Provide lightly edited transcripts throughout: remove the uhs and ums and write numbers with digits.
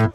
Hello,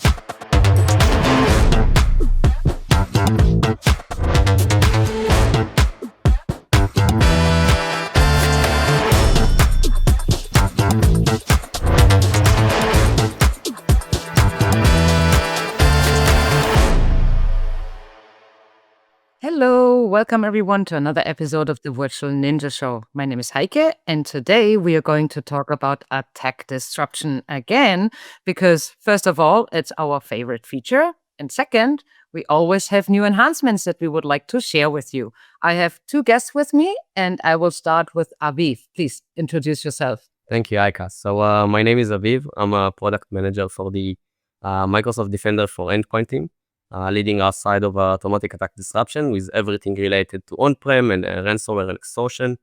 welcome everyone to another episode of the Virtual Ninja Show. My name is Heike, and today we are going to talk about attack disruption again, because first of all, it's our favorite feature, and second, we always have new enhancements that we would like to share with you. I have two guests with me, and I will start with Aviv. Please introduce yourself. Thank you, Aika. So my name is Aviv. I'm a product manager for the Microsoft Defender for Endpoint team, leading our side of automatic attack disruption with everything related to on-prem and ransomware and extortion,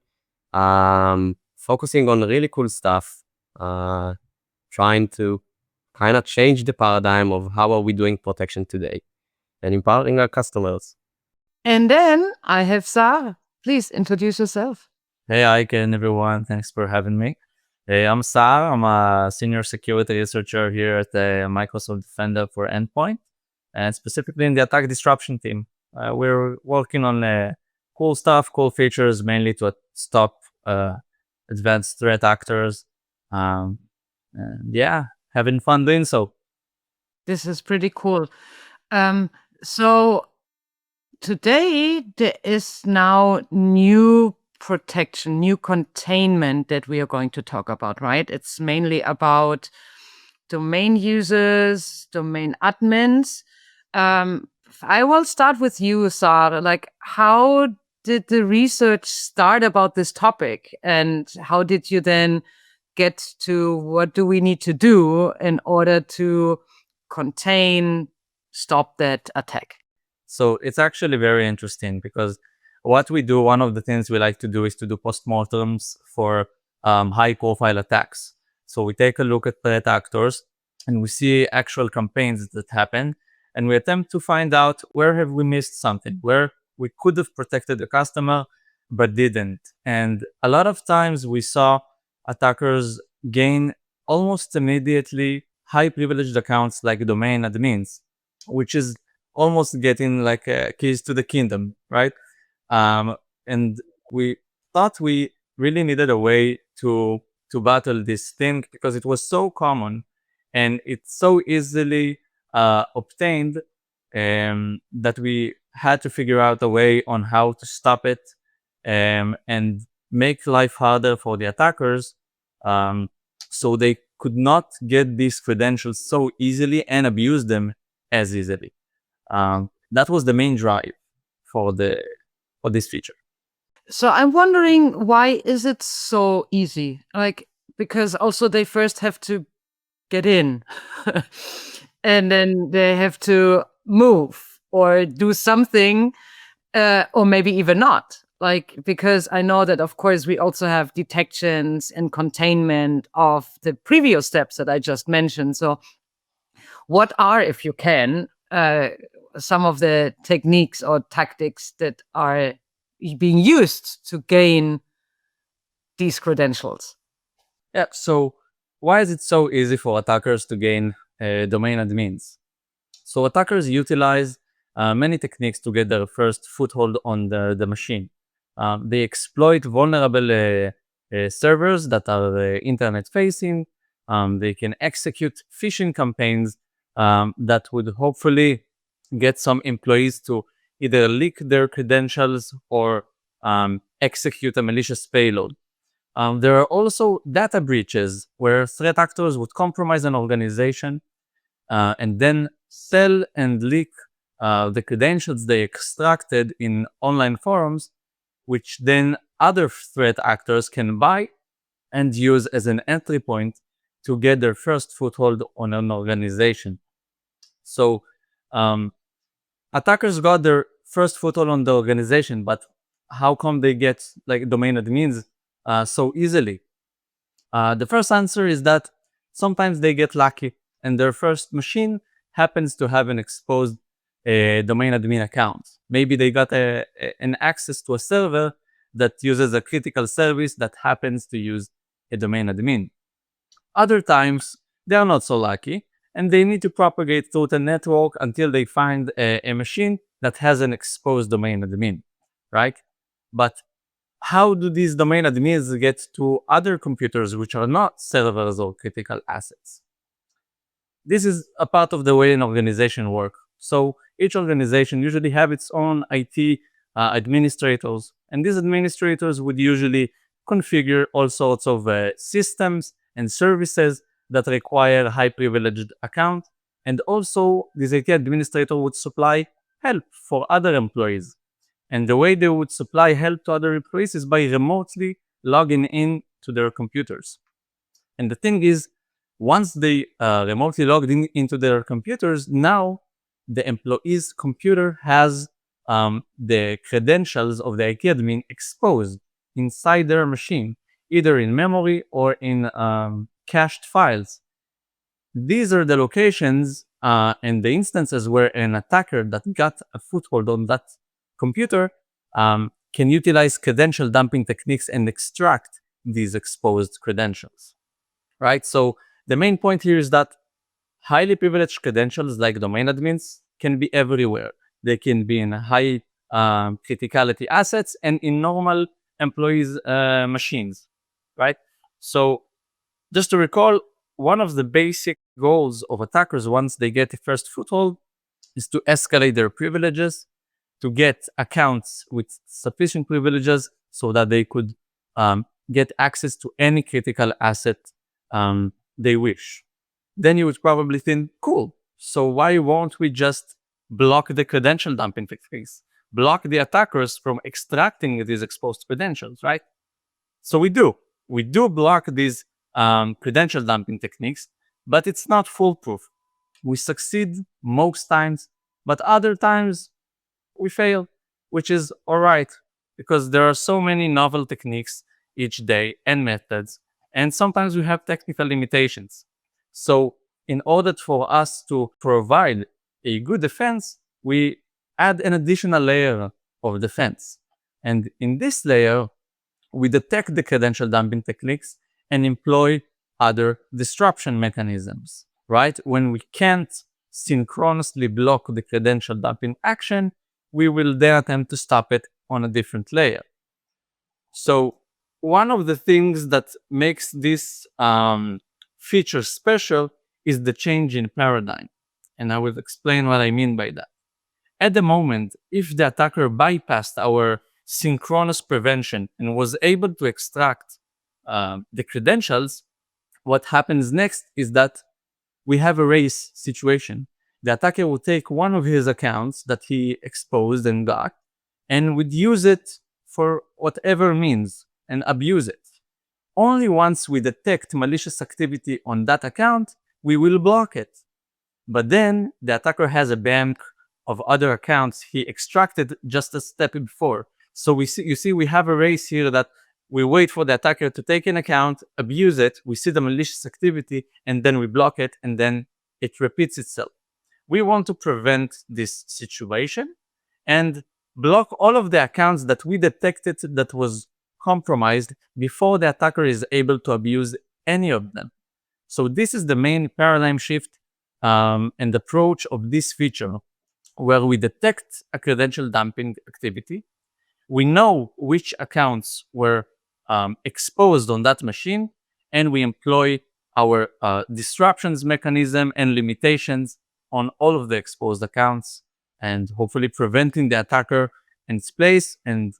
focusing on really cool stuff, trying to kind of change the paradigm of how are we doing protection today and empowering our customers. And then I have Sahar. Please introduce yourself. Hey, Ike and everyone. Thanks for having me. Hey, I'm Sahar. I'm a senior security researcher here at the Microsoft Defender for Endpoint, and specifically in the attack disruption team. We're working on cool stuff, cool features, mainly to stop advanced threat actors. And yeah, having fun doing so. This is pretty cool. So today there is now new protection, new containment that we are going to talk about, right? It's mainly about domain users, domain admins. I will start with you, Sarah. Like, how did the research start about this topic, and how did you then get to what do we need to do in order to contain, stop that attack? So it's actually very interesting because what we do, one of the things we like to do is to do postmortems for high-profile attacks. So we take a look at threat actors and we see actual campaigns that happen, and we attempt to find out where have we missed something, where we could have protected the customer but didn't. And a lot of times we saw attackers gain almost immediately high privileged accounts like domain admins, which is almost getting like keys to the kingdom, right? And we thought we really needed a way to battle this thing because it was so common and it's so easily obtained that we had to figure out a way on how to stop it and make life harder for the attackers so they could not get these credentials so easily and abuse them as easily. That was the main drive for this feature. So I'm wondering, why is it so easy? Like, because also they first have to get in and then they have to move or do something, or maybe even not. Like, because I know that, of course, we also have detections and containment of the previous steps that I just mentioned. So what are, if you can, some of the techniques or tactics that are being used to gain these credentials? Yeah, so why is it so easy for attackers to gain domain admins? So attackers utilize many techniques to get their first foothold on the machine. They exploit vulnerable servers that are internet facing. They can execute phishing campaigns that would hopefully get some employees to either leak their credentials or execute a malicious payload. There are also data breaches where threat actors would compromise an organization and then sell and leak the credentials they extracted in online forums, which then other threat actors can buy and use as an entry point to get their first foothold on an organization. So attackers got their first foothold on the organization, but how come they get like domain admins so easily? The first answer is that sometimes they get lucky and their first machine happens to have an exposed domain admin account. Maybe they got an access to a server that uses a critical service that happens to use a domain admin. Other times, they are not so lucky and they need to propagate through the network until they find a machine that has an exposed domain admin, right? But how do these domain admins get to other computers which are not servers or critical assets? This is a part of the way an organization works. So each organization usually have its own IT administrators, and these administrators would usually configure all sorts of systems and services that require high privileged account. And also, this IT administrator would supply help for other employees. And the way they would supply help to other employees is by remotely logging in to their computers. And the thing is, once they remotely logged into their computers, now the employee's computer has the credentials of the IT admin exposed inside their machine, either in memory or in cached files. These are the locations and the instances where an attacker that got a foothold on that computer can utilize credential dumping techniques and extract these exposed credentials, right? So the main point here is that highly privileged credentials like domain admins can be everywhere. They can be in high criticality assets and in normal employees' machines, right? So just to recall, one of the basic goals of attackers once they get a first foothold is to escalate their privileges, to get accounts with sufficient privileges so that they could get access to any critical asset they wish. Then you would probably think, cool, so why won't we just block the credential dumping techniques? Block the attackers from extracting these exposed credentials, right? So we do. We do block these credential dumping techniques, but it's not foolproof. We succeed most times, but other times we fail, which is all right, because there are so many novel techniques each day and methods, and sometimes we have technical limitations. So in order for us to provide a good defense, we add an additional layer of defense. And in this layer, we detect the credential dumping techniques and employ other disruption mechanisms, right? When we can't synchronously block the credential dumping action, we will then attempt to stop it on a different layer. So one of the things that makes this feature special is the change in paradigm. And I will explain what I mean by that. At the moment, if the attacker bypassed our synchronous prevention and was able to extract the credentials, what happens next is that we have a race situation. The attacker will take one of his accounts that he exposed and got and would use it for whatever means and abuse it. Only once we detect malicious activity on that account, we will block it. But then the attacker has a bank of other accounts he extracted just a step before. So you see, we have a race here that we wait for the attacker to take an account, abuse it, we see the malicious activity, and then we block it, and then it repeats itself. We want to prevent this situation and block all of the accounts that we detected that was compromised before the attacker is able to abuse any of them. So this is the main paradigm shift and approach of this feature, where we detect a credential dumping activity. We know which accounts were exposed on that machine, and we employ our disruptions mechanism and limitations on all of the exposed accounts, and hopefully preventing the attacker in its place and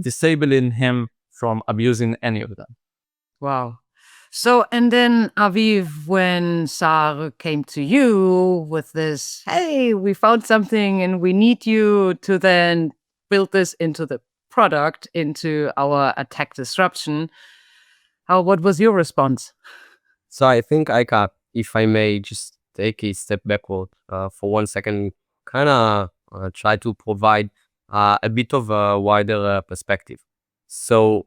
disabling him from abusing any of them. Wow. So, and then Aviv, when Sahar came to you with this, hey, we found something and we need you to then build this into the product, into our attack disruption, what was your response? So I think if I may just take a step backward for 1 second, kind of try to provide a bit of a wider perspective. So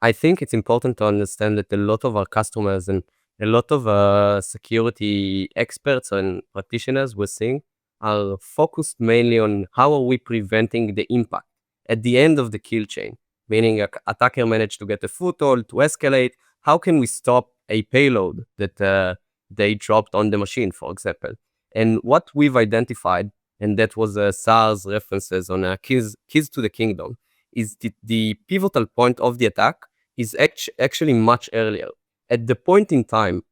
I think it's important to understand that a lot of our customers and a lot of security experts and practitioners we're seeing are focused mainly on how are we preventing the impact at the end of the kill chain, meaning an attacker managed to get a foothold, to escalate. How can we stop a payload that they dropped on the machine, for example. And what we've identified, and that was Sahar's references on keys to the kingdom, is the pivotal point of the attack is actually much earlier. At the point in time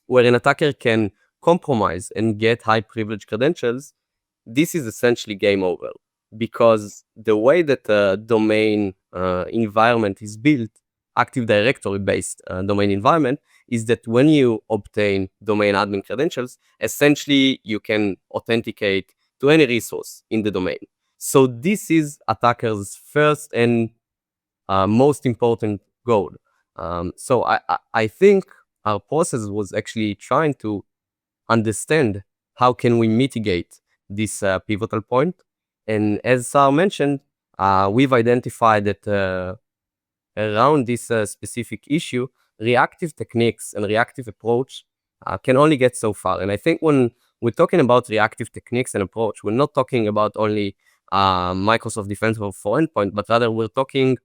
where an attacker can compromise and get high privilege credentials, this is essentially game over, because the way that a domain environment is built, Active Directory based domain environment, is that when you obtain domain admin credentials, essentially you can authenticate to any resource in the domain. So this is attackers' first and most important goal. So I think our process was actually trying to understand how can we mitigate this pivotal point. And as Sar mentioned, we've identified that around this specific issue, reactive techniques and reactive approach can only get so far. And I think when we're talking about reactive techniques and approach, we're not talking about only Microsoft Defense for Endpoint, but rather we're talking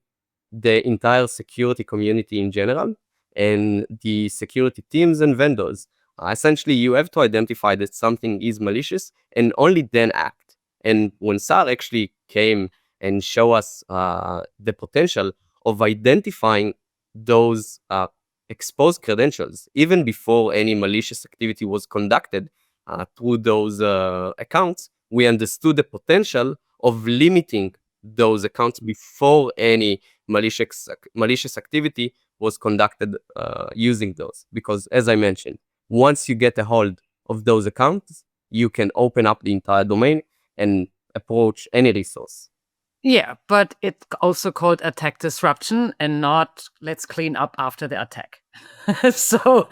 the entire security community in general and the security teams and vendors. Essentially, you have to identify that something is malicious and only then act. And when SAR actually came and show us the potential of identifying those exposed credentials, even before any malicious activity was conducted through those accounts, we understood the potential of limiting those accounts before any malicious activity was conducted using those. Because as I mentioned, once you get a hold of those accounts, you can open up the entire domain and approach any resource. Yeah, but it's also called attack disruption and not let's clean up after the attack. So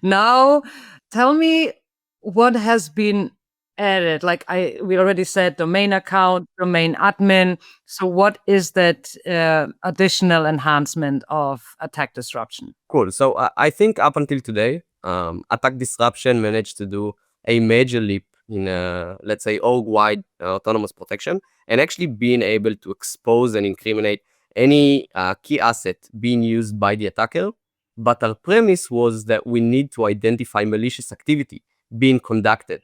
now tell me what has been added. Like we already said domain account, domain admin. So what is that additional enhancement of attack disruption? Cool. So I think up until today, attack disruption managed to do a major leap in, let's say, org-wide autonomous protection, and actually being able to expose and incriminate any key asset being used by the attacker. But our premise was that we need to identify malicious activity being conducted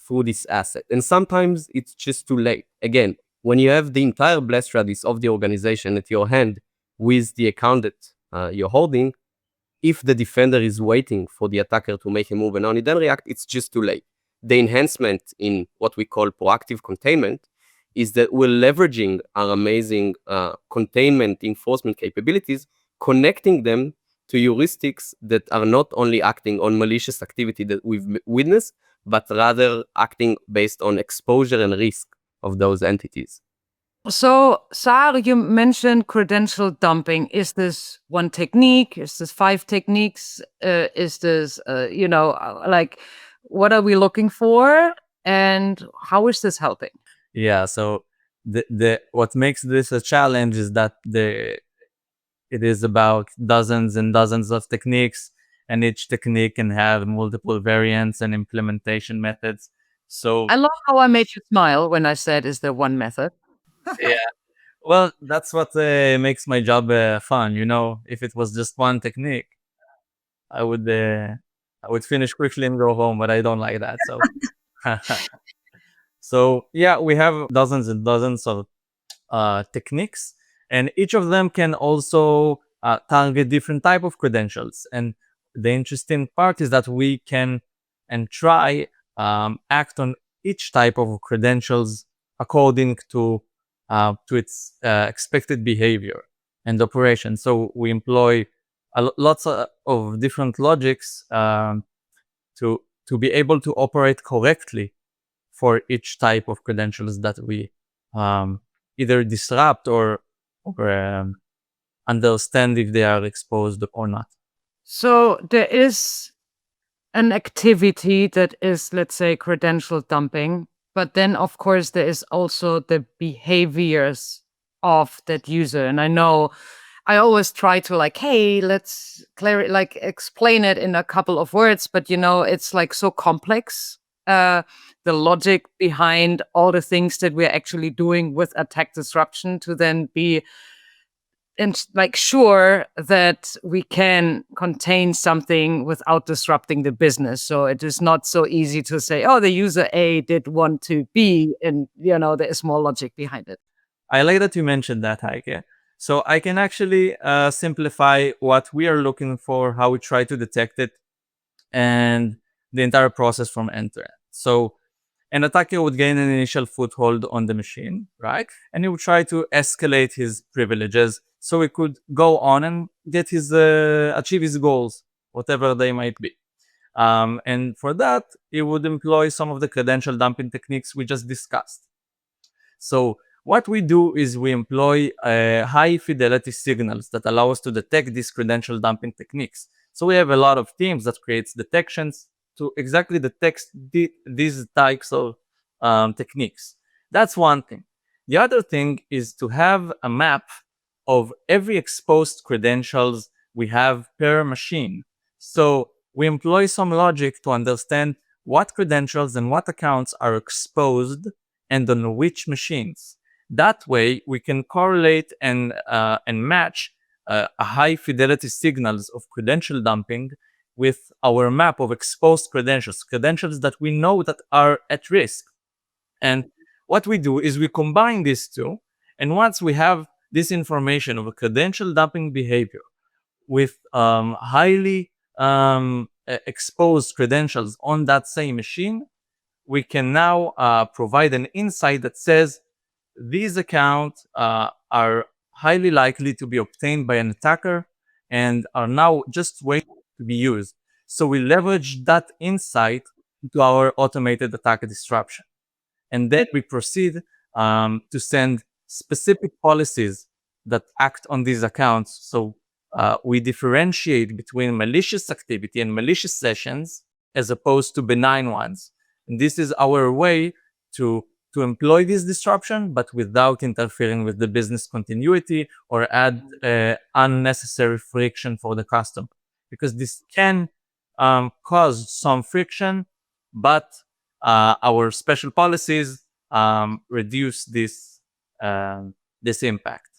through this asset. And sometimes it's just too late. Again, when you have the entire blast radius of the organization at your hand with the account that you're holding, if the defender is waiting for the attacker to make a move and only then react, it's just too late. The enhancement in what we call proactive containment is that we're leveraging our amazing containment enforcement capabilities, connecting them to heuristics that are not only acting on malicious activity that we've witnessed, but rather acting based on exposure and risk of those entities. So, Sahar, you mentioned credential dumping. Is this one technique? Is this 5 techniques? Is this, like, what are we looking for? And how is this helping? Yeah, so the what makes this a challenge is that it is about dozens and dozens of techniques, and each technique can have multiple variants and implementation methods. So I love how I made you smile when I said, is there one method? yeah, well, that's what makes my job fun. If it was just one technique, I would finish quickly and go home, but I don't like that. So yeah, we have dozens and dozens of techniques, and each of them can also target different type of credentials. And the interesting part is that we can and try act on each type of credentials according to its expected behavior and operation. So we employ lots of different logics to be able to operate correctly for each type of credentials that we either disrupt or understand if they are exposed or not. So there is an activity that is, let's say, credential dumping, but then of course there is also the behaviors of that user. And I know I always try to like, hey, let's explain it in a couple of words, but it's like so complex. The logic behind all the things that we're actually doing with attack disruption to then be like sure that we can contain something without disrupting the business. So it is not so easy to say, oh, the user A did want to B, and there is more logic behind it. I like that you mentioned that, Heike. So I can actually simplify what we are looking for, how we try to detect it, and the entire process from end to end. So an attacker would gain an initial foothold on the machine, right? And he would try to escalate his privileges so he could go on and get his achieve his goals, whatever they might be. And for that, he would employ some of the credential dumping techniques we just discussed. So what we do is we employ high fidelity signals that allow us to detect these credential dumping techniques. So we have a lot of teams that creates detections to exactly detect these types of techniques. That's one thing. The other thing is to have a map of every exposed credentials we have per machine. So we employ some logic to understand what credentials and what accounts are exposed and on which machines. That way, we can correlate and match a high fidelity signals of credential dumping with our map of exposed credentials, credentials that we know that are at risk. And what we do is we combine these two, and once we have this information of a credential dumping behavior with highly exposed credentials on that same machine, we can now provide an insight that says these accounts are highly likely to be obtained by an attacker and are now just waiting to be used. So we leverage that insight into our automated attack disruption. And then we proceed to send specific policies that act on these accounts. So we differentiate between malicious activity and malicious sessions as opposed to benign ones. And this is our way to employ this disruption, but without interfering with the business continuity or add unnecessary friction for the customer. Because this can cause some friction, but our special policies reduce this impact.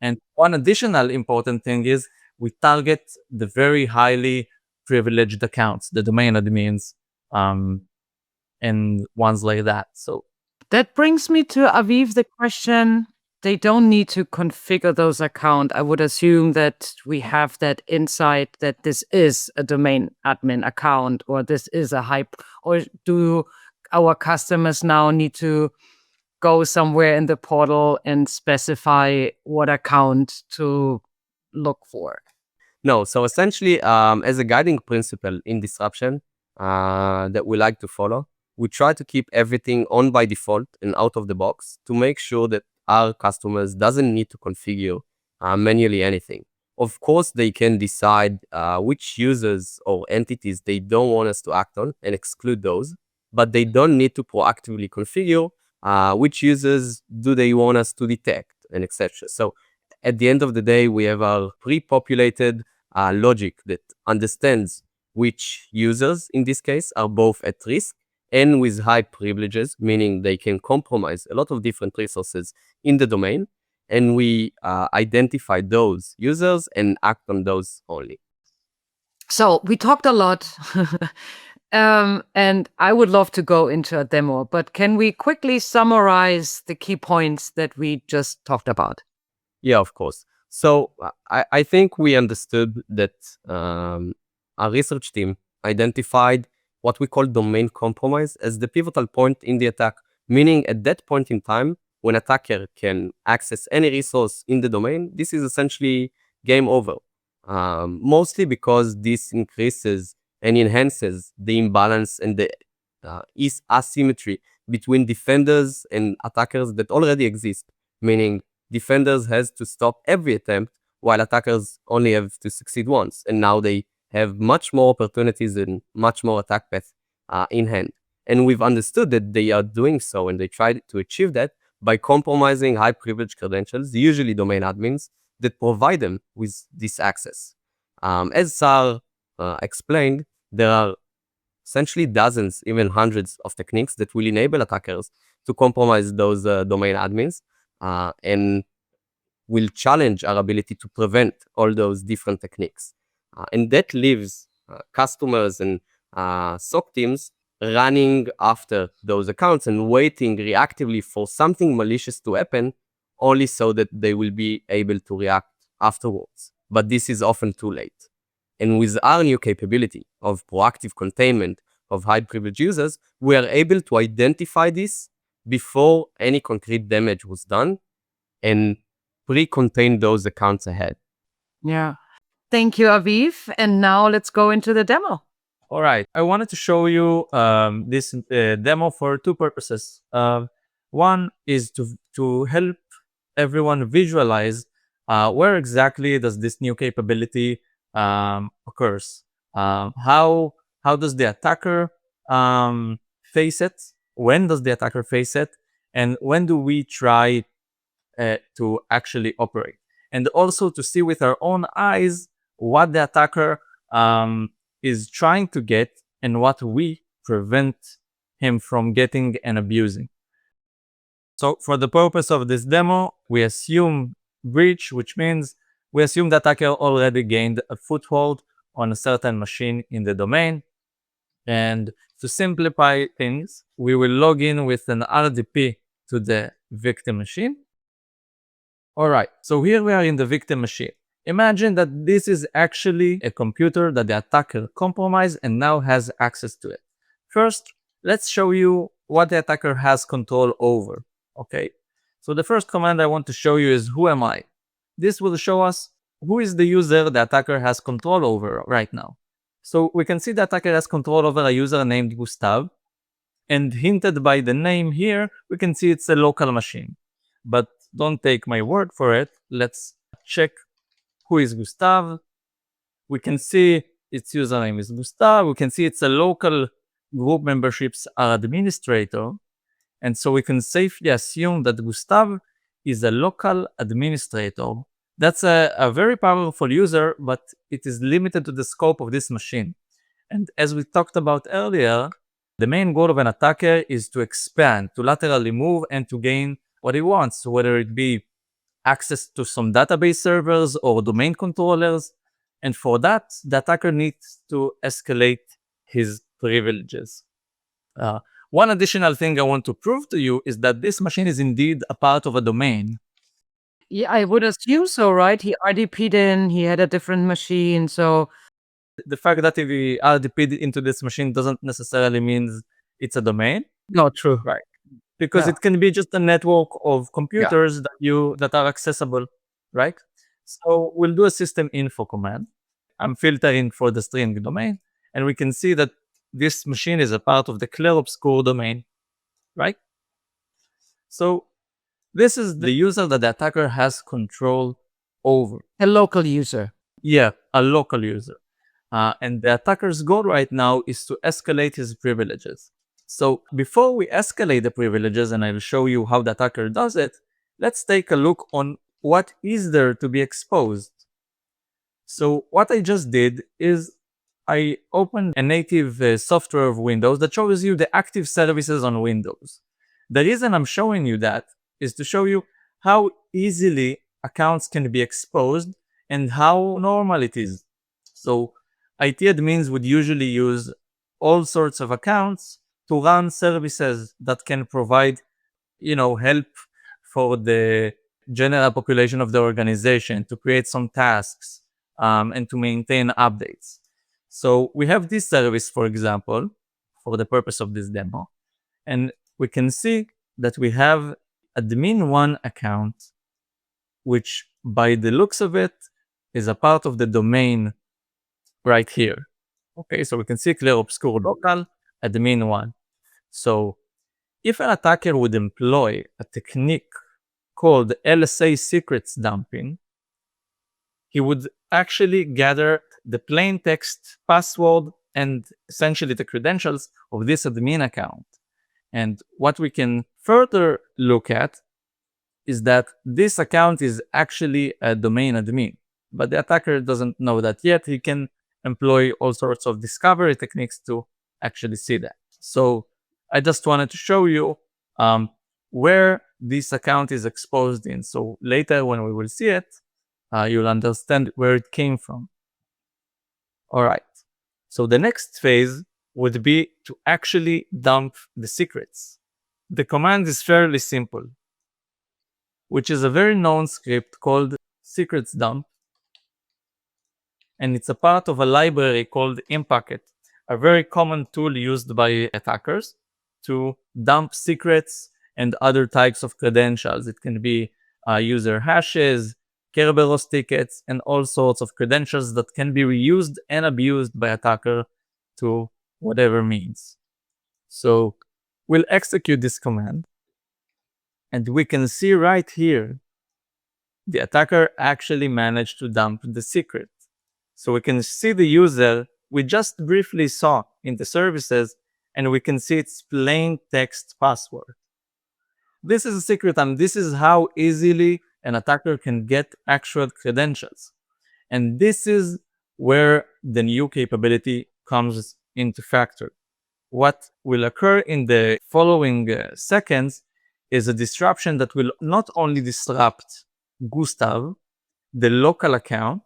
And one additional important thing is we target the very highly privileged accounts, the domain admins, and ones like that. So That brings me to Aviv, the question. They don't need to configure those accounts. I would assume that we have that insight that this is a domain admin account or this is a hype. Or do our customers now need to go somewhere in the portal and specify what account to look for? No, so essentially, as a guiding principle in disruption that we like to follow, we try to keep everything on by default and out of the box to make sure that our customers doesn't need to configure manually anything. Of course, they can decide which users or entities they don't want us to act on and exclude those, but they don't need to proactively configure which users do they want us to detect and etc. So at the end of the day, we have our pre-populated logic that understands which users, in this case, are both at risk and with high privileges, meaning they can compromise a lot of different resources in the domain. And we identify those users and act on those only. So we talked a lot. And I would love to go into a demo, but can we quickly summarize the key points that we just talked about? Yeah, of course. So I think we understood that our research team identified what we call domain compromise as the pivotal point in the attack, meaning at that point in time, when attacker can access any resource in the domain, this is essentially game over. Mostly because this increases and enhances the imbalance and the asymmetry between defenders and attackers that already exist, meaning defenders has to stop every attempt while attackers only have to succeed once, and now they have much more opportunities and much more attack paths in hand. And we've understood that they are doing so, and they try to achieve that by compromising high privilege credentials, usually domain admins, that provide them with this access. As Sahar explained, there are essentially dozens, even hundreds of techniques that will enable attackers to compromise those domain admins. And will challenge our ability to prevent all those different techniques. And that leaves customers and SOC teams running after those accounts and waiting reactively for something malicious to happen, only so that they will be able to react afterwards. But this is often too late. And with our new capability of proactive containment of high privilege users, we are able to identify this before any concrete damage was done and pre-contain those accounts ahead. Yeah. Thank you, Aviv. And now let's go into the demo. All right. I wanted to show you this demo for two purposes. One is to help everyone visualize where exactly does this new capability occurs. How does the attacker face it? When does the attacker face it? And when do we try to actually operate? And also to see with our own eyes what the attacker is trying to get and what we prevent him from getting and abusing. So for the purpose of this demo, we assume breach, which means we assume the attacker already gained a foothold on a certain machine in the domain. And to simplify things, we will log in with an RDP to the victim machine. All right, so here we are in the victim machine. Imagine that this is actually a computer that the attacker compromised and now has access to it. First, let's show you what the attacker has control over. Okay, so the first command I want to show you is who am I? This will show us who is the user the attacker has control over right now. So we can see the attacker has control over a user named Gustav, and hinted by the name here, we can see it's a local machine. But don't take my word for it. Let's check who is Gustav. We can see its username is Gustav. We can see it's a local group memberships administrator. And so we can safely assume that Gustav is a local administrator. That's a very powerful user, but it is limited to the scope of this machine. And as we talked about earlier, the main goal of an attacker is to expand, to laterally move, and to gain what he wants, whether it be access to some database servers or domain controllers. And for that, the attacker needs to escalate his privileges. One additional thing I want to prove to you is that this machine is indeed a part of a domain. Yeah, I would assume so, right? He RDP'd in, he had a different machine, so The fact that we RDP'd into this machine doesn't necessarily mean it's a domain. no, true. Right. Because Yeah. it can be just a network of computers that are accessible, right? So we'll do a system info command. I'm filtering for the string domain, and we can see that this machine is a part of the clear obscure domain, right? So this is the user that the attacker has control over. A local user. Yeah, a local user. And the attacker's goal right now is to escalate his privileges. So before we escalate the privileges, and I'll show you how the attacker does it, let's take a look on what is there to be exposed. So what I just did is I opened a native software of Windows that shows you the active services on Windows. The reason I'm showing you that is to show you how easily accounts can be exposed and how normal it is. So IT admins would usually use all sorts of accounts to run services that can provide, help for the general population of the organization, to create some tasks, and to maintain updates. So we have this service, for example, for the purpose of this demo. And we can see that we have admin1 account, which by the looks of it is a part of the domain right here. Okay, so we can see clear obscure local admin1. So if an attacker would employ a technique called LSA secrets dumping, he would actually gather the plain text password and essentially the credentials of this admin account. And what we can further look at is that this account is actually a domain admin, but the attacker doesn't know that yet. He can employ all sorts of discovery techniques to actually see that. So I just wanted to show you where this account is exposed in. So later when we will see it, you'll understand where it came from. All right. So the next phase would be to actually dump the secrets. The command is fairly simple, which is a very known script called secrets dump, and it's a part of a library called Impacket, a very common tool used by attackers to dump secrets and other types of credentials. It can be user hashes, Kerberos tickets, and all sorts of credentials that can be reused and abused by attacker to whatever means. So we'll execute this command, and we can see right here the attacker actually managed to dump the secret. So we can see the user we just briefly saw in the services, and we can see its plain text password. This is a secret, and this is how easily an attacker can get actual credentials. And this is where the new capability comes into factor. What will occur in the following seconds is a disruption that will not only disrupt Gustav, the local account,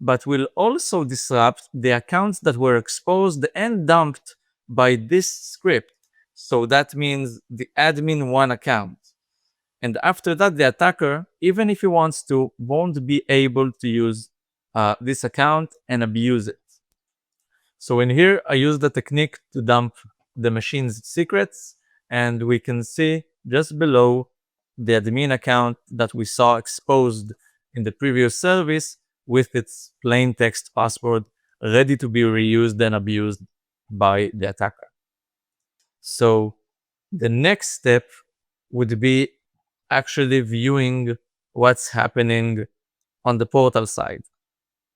but will also disrupt the accounts that were exposed and dumped by this script. So that means the admin1 account. And after that, the attacker, even if he wants to, won't be able to use this account and abuse it. So in here, I use the technique to dump the machine's secrets, and we can see just below the admin account that we saw exposed in the previous service with its plain text password ready to be reused and abused by the attacker. So the next step would be actually viewing what's happening on the portal side.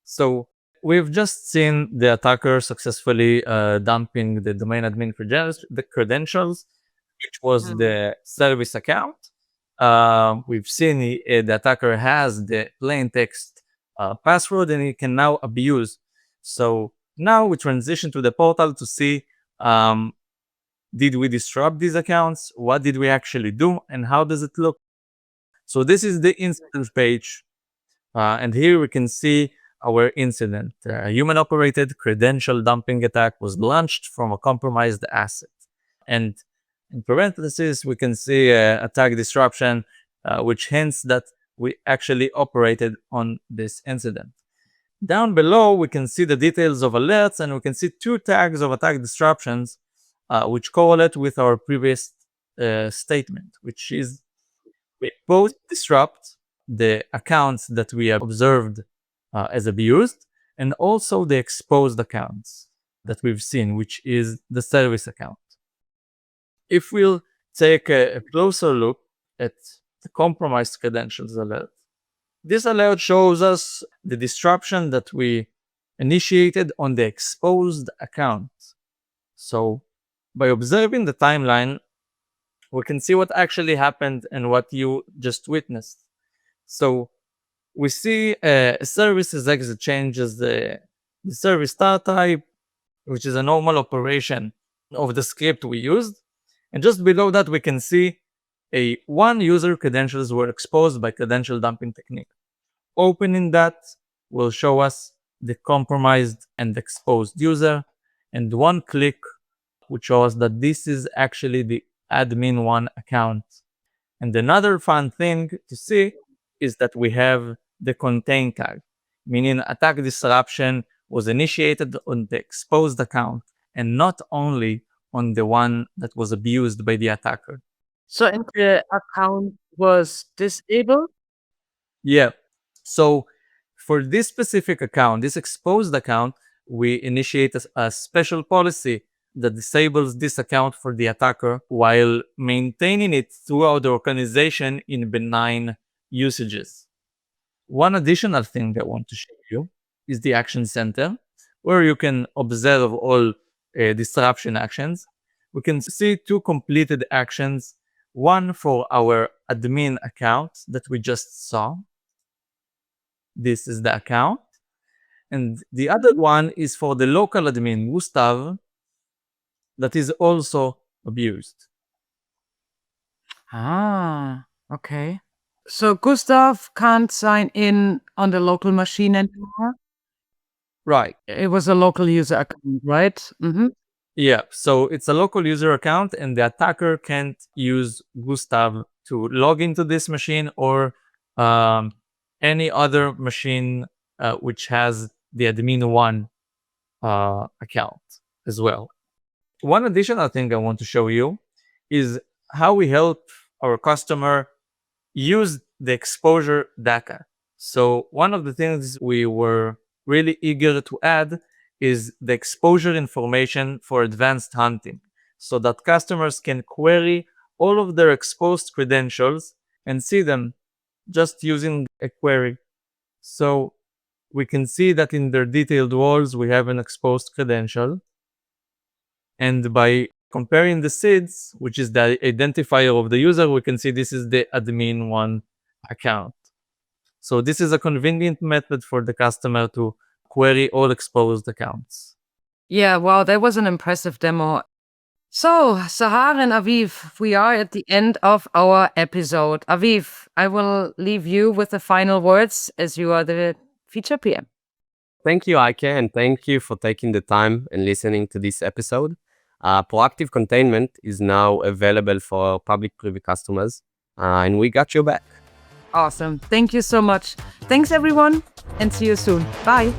So we've just seen the attacker successfully dumping the domain admin credentials, which was the service account. We've seen the attacker has the plain text password, and he can now abuse. So now we transition to the portal to see did we disrupt these accounts? What did we actually do? And how does it look? So this is the incident page. And here we can see our incident. A human-operated credential dumping attack was launched from a compromised asset. And in parentheses, we can see attack disruption, which hints that we actually operated on this incident. Down below, we can see the details of alerts, and we can see 2 tags of attack disruptions, which correlate with our previous statement, which is we both disrupt the accounts that we have observed as abused, and also the exposed accounts that we've seen, which is the service account. If we'll take a closer look at the compromised credentials alert, this alert shows us the disruption that we initiated on the exposed account. So by observing the timeline, we can see what actually happened and what you just witnessed. So we see a services exit changes the service start type, which is a normal operation of the script we used. And just below that, we can see one user credentials were exposed by credential dumping technique. Opening that will show us the compromised and exposed user, and one click would show us that this is actually the admin1 account. And another fun thing to see is that we have the contain tag, meaning attack disruption was initiated on the exposed account and not only on the one that was abused by the attacker. So and the account was disabled? Yeah. So for this specific account, this exposed account, we initiate a special policy that disables this account for the attacker while maintaining it throughout the organization in benign usages. One additional thing I want to show you is the action center, where you can observe all disruption actions. We can see 2 completed actions, one for our admin account that we just saw. This is the account. And the other one is for the local admin, Gustav, that is also abused. Ah. Okay. So Gustav can't sign in on the local machine anymore? Right. It was a local user account, right? Mm-hmm. Yeah. So it's a local user account, and the attacker can't use Gustav to log into this machine or um, any other machine which has the admin1 account as well. One additional thing I want to show you is how we help our customer use the exposure data. So one of the things we were really eager to add is the exposure information for advanced hunting, so that customers can query all of their exposed credentials and see them just using a query. So we can see that in their detailed roles, we have an exposed credential. And by comparing the seeds, which is the identifier of the user, we can see this is the admin1 account. So this is a convenient method for the customer to query all exposed accounts. Yeah, wow, that was an impressive demo. So, Sahar and Aviv, we are at the end of our episode. Aviv, I will leave you with the final words as you are the feature PM. Thank you, Ike, and thank you for taking the time and listening to this episode. Proactive containment is now available for public privy customers, and we got your back. Awesome. Thank you so much. Thanks, everyone, and see you soon. Bye.